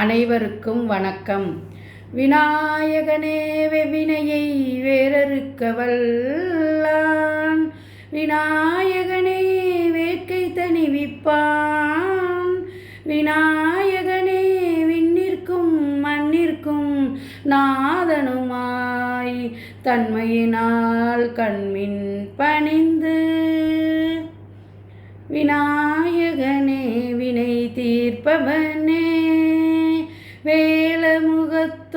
அனைவருக்கும் வணக்கம். விநாயகனே வெவ்வினையை வேறறுக்க வல்லான், விநாயகனே வேட்கை தணிவிப்பான், விநாயகனே விண்ணிற்கும் மண்ணிற்கும் நாதனுமாய் தன்மையினால் கண்மின் பணிந்து, விநாயகனே வினை தீர்ப்பவனே வேலமுகத்தோனே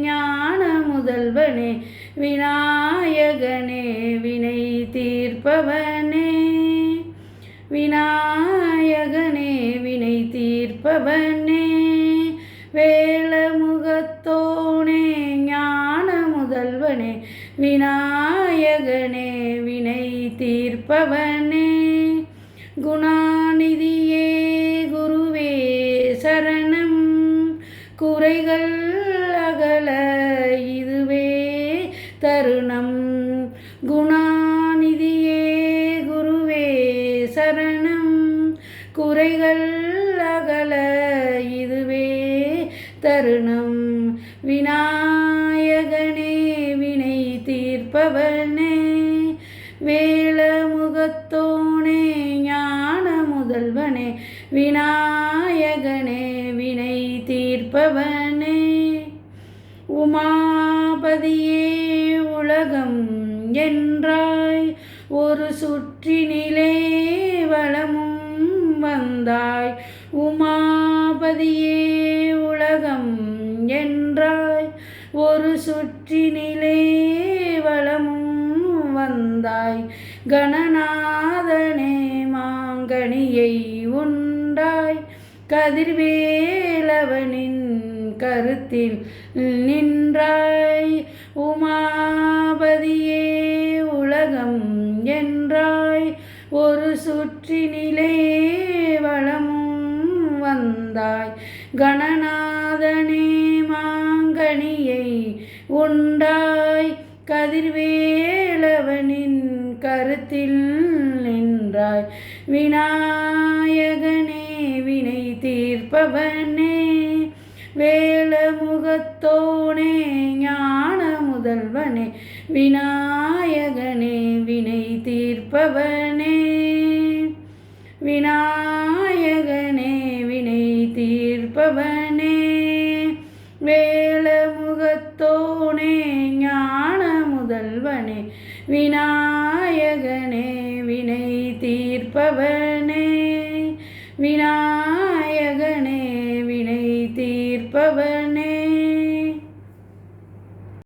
ஞான முதல்வனே, விநாயகனே வினை தீர்ப்பவனே, விநாயகனே வினை தீர்ப்பவனே வேலமுகத்தோனே ஞான முதல்வனே, விநாயகனே வினை தீர்ப்பவனே, குணாநிதியே குருவே சரணம், குறைகள் அகல இதுவே தருணம், குணாநிதியே குருவே சரணம், குறைகள் அகல இதுவே தருணம், விநாயகனே வினை தீர்ப்பவனே வேலமுகத்தோனே ஞான முதல்வனே, விநாயகனே வினை தீர்ப்பவனே, உமாபதியே உலகம் என்றாய், ஒரு சுற்றினிலே வலமும் வந்தாய், உமாபதியே உலகம் என்றாய், ஒரு சுற்றினிலே வலமும் வந்தாய், கணநாதனே மாங்கனியை உண்டாய், கதிர்வேலவனின் கருத்தில் நின்றாய், உமாபதியே உலகம் என்றாய், ஒரு சுற்றினிலே வலமும் வந்தாய், கணநாதனே மாங்கனியை உண்டாய், கதிர்வேலவனின் கருத்தில் நின்றாய், விநாயகனே வினை தீர்ப்பவனே வேலமுகத்தோனே ஞான முதல்வனே, விநாயகனே வினை தீர்ப்பவனே, விநாயகனே வினை தீர்ப்பவனே வேலமுகத்தோனே ஞான முதல்வனே, விநாயகனே வினை தீர்ப்பவனே, விநாயகனே வினை தீர்ப்பவனே.